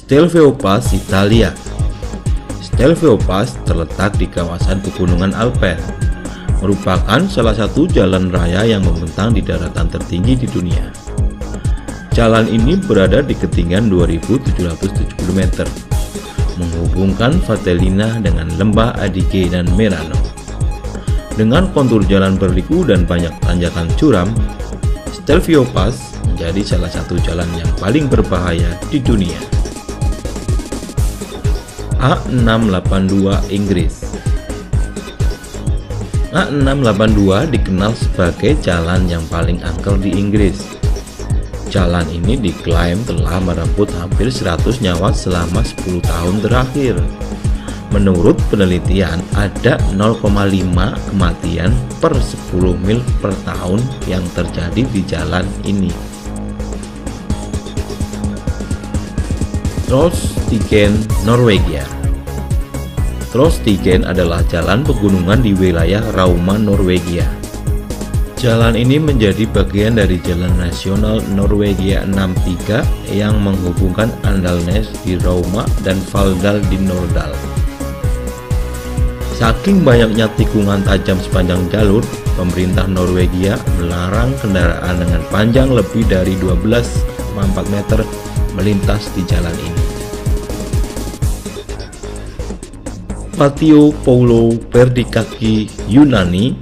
Stelvio Pass, Italia. Stelvio Pass terletak di kawasan pegunungan Alpen, merupakan salah satu jalan raya yang membentang di daratan tertinggi di dunia. Jalan ini berada di ketinggian 2.770 meter, menghubungkan Valtellina dengan lembah Adige dan Merano. Dengan kontur jalan berliku dan banyak tanjakan curam, Stelvio Pass menjadi salah satu jalan yang paling berbahaya di dunia. A682 Inggris. A682 dikenal sebagai jalan yang paling angker di Inggris. Jalan ini diklaim telah merenggut hampir 100 nyawa selama 10 tahun terakhir. Menurut penelitian, ada 0,5 kematian per 10 mil per tahun yang terjadi di jalan ini. Trollstigen, Norwegia. Trollstigen adalah jalan pegunungan di wilayah Rauma, Norwegia. Jalan ini menjadi bagian dari Jalan Nasional Norwegia 63 yang menghubungkan Andalnes di Rauma dan Valldal di Norddal. Saking banyaknya tikungan tajam sepanjang jalur, pemerintah Norwegia melarang kendaraan dengan panjang lebih dari 12,4 meter melintas di jalan ini. Patio Paulo Perdikaki, Yunani.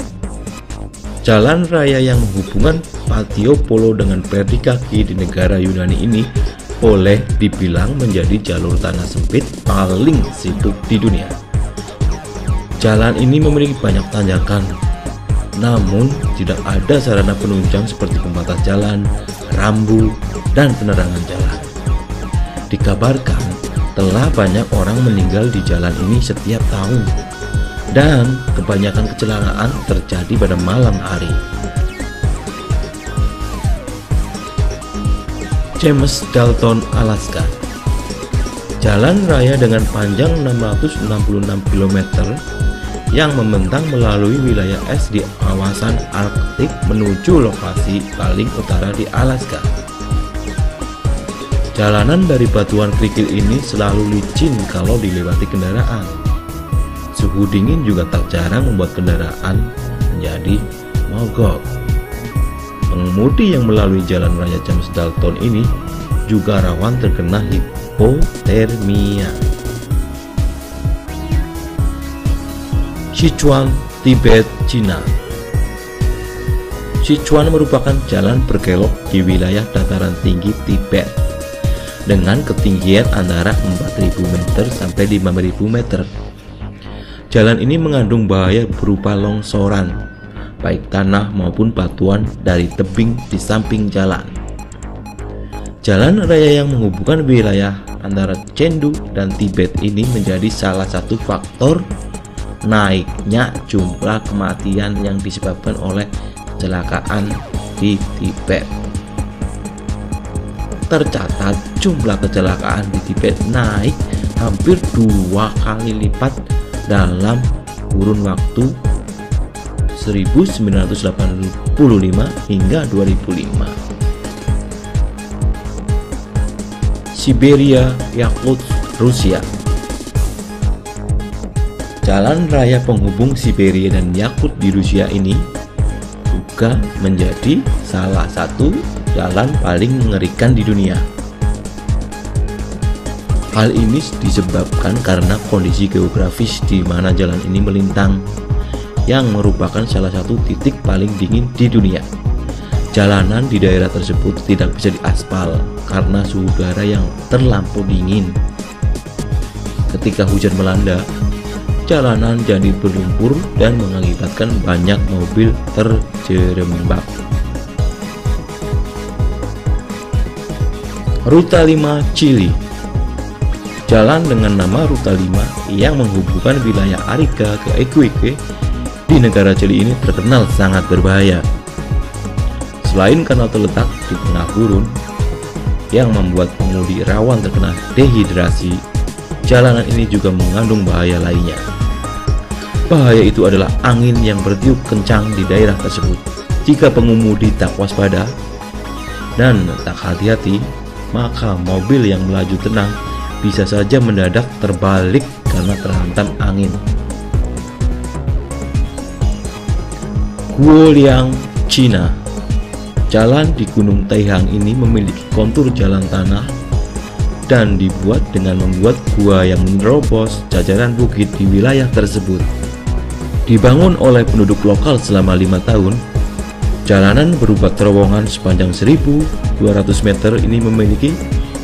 Jalan raya yang menghubungkan Patio Paulo dengan Perdikaki di negara Yunani ini boleh dibilang menjadi jalur tanah sempit paling sibuk di dunia. Jalan ini memiliki banyak tanjakan, namun tidak ada sarana penunjang seperti pembatas jalan, rambu, dan penerangan jalan. Dikabarkan telah banyak orang meninggal di jalan ini setiap tahun, dan kebanyakan kecelakaan terjadi pada malam hari. James Dalton, Alaska. Jalan raya dengan panjang 666 km yang membentang melalui wilayah es di kawasan Arktik menuju lokasi paling utara di Alaska. Jalanan dari batuan kerikil ini selalu licin kalau dilewati kendaraan. Suhu dingin juga tak jarang membuat kendaraan menjadi mogok. Pengemudi yang melalui jalan raya James Dalton ini juga rawan terkena hipotermia. Sichuan, Tibet, Cina. Sichuan merupakan jalan berkelok di wilayah dataran tinggi Tibet dengan ketinggian antara 4.000 meter sampai 5.000 meter. Jalan ini mengandung bahaya berupa longsoran, baik tanah maupun batuan dari tebing di samping jalan. Jalan raya yang menghubungkan wilayah antara Chengdu dan Tibet ini menjadi salah satu faktor naiknya jumlah kematian yang disebabkan oleh kecelakaan di Tibet. Tercatat jumlah kecelakaan di Tibet naik hampir 2 kali lipat dalam kurun waktu 1985 hingga 2005. Siberia, Yakutsk, Rusia. Jalan raya penghubung Siberia dan Yakutsk di Rusia ini juga menjadi salah satu jalan paling mengerikan di dunia. Hal ini disebabkan karena kondisi geografis di mana jalan ini melintang, yang merupakan salah satu titik paling dingin di dunia. Jalanan di daerah tersebut tidak bisa diaspal karena suhu udara yang terlampau dingin. Ketika hujan melanda, jalanan jadi berlumpur dan mengakibatkan banyak mobil terjerembab. Ruta 5, Chili. Jalan dengan nama Ruta 5 yang menghubungkan wilayah Arica ke Iquique di negara Chili ini terkenal sangat berbahaya. Selain karena terletak di tengah gurun yang membuat pengemudi rawan terkena dehidrasi, jalanan ini juga mengandung bahaya lainnya. Bahaya itu adalah angin yang bertiup kencang di daerah tersebut. Jika pengemudi tak waspada dan tak hati-hati, maka mobil yang melaju tenang bisa saja mendadak terbalik karena terhantam angin. Guoliang, Cina. Jalan di Gunung Taihang ini memiliki kontur jalan tanah dan dibuat dengan membuat gua yang menerobos jajaran bukit di wilayah tersebut. Dibangun oleh penduduk lokal selama 5 tahun, jalanan berupa terowongan sepanjang 1.200 meter ini memiliki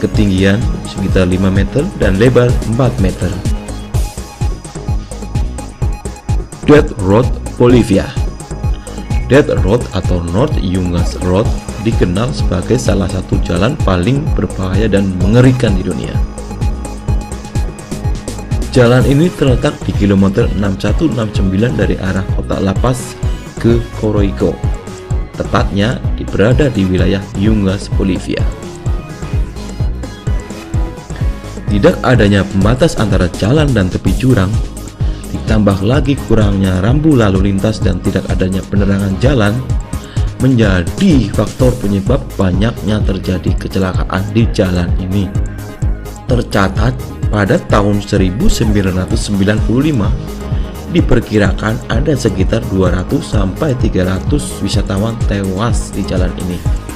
ketinggian sekitar 5 meter dan lebar 4 meter. Dead Road, Bolivia. Dead Road atau North Yungas Road dikenal sebagai salah satu jalan paling berbahaya dan mengerikan di dunia. Jalan ini terletak di kilometer 6169 dari arah kota La Paz ke Coroico, tepatnya berada di wilayah Yungas, Bolivia. Tidak adanya pembatas antara jalan dan tepi jurang, ditambah lagi kurangnya rambu lalu lintas dan tidak adanya penerangan jalan, menjadi faktor penyebab banyaknya terjadi kecelakaan di jalan ini. Tercatat pada tahun 1995 diperkirakan ada sekitar 200-300 wisatawan tewas di jalan ini.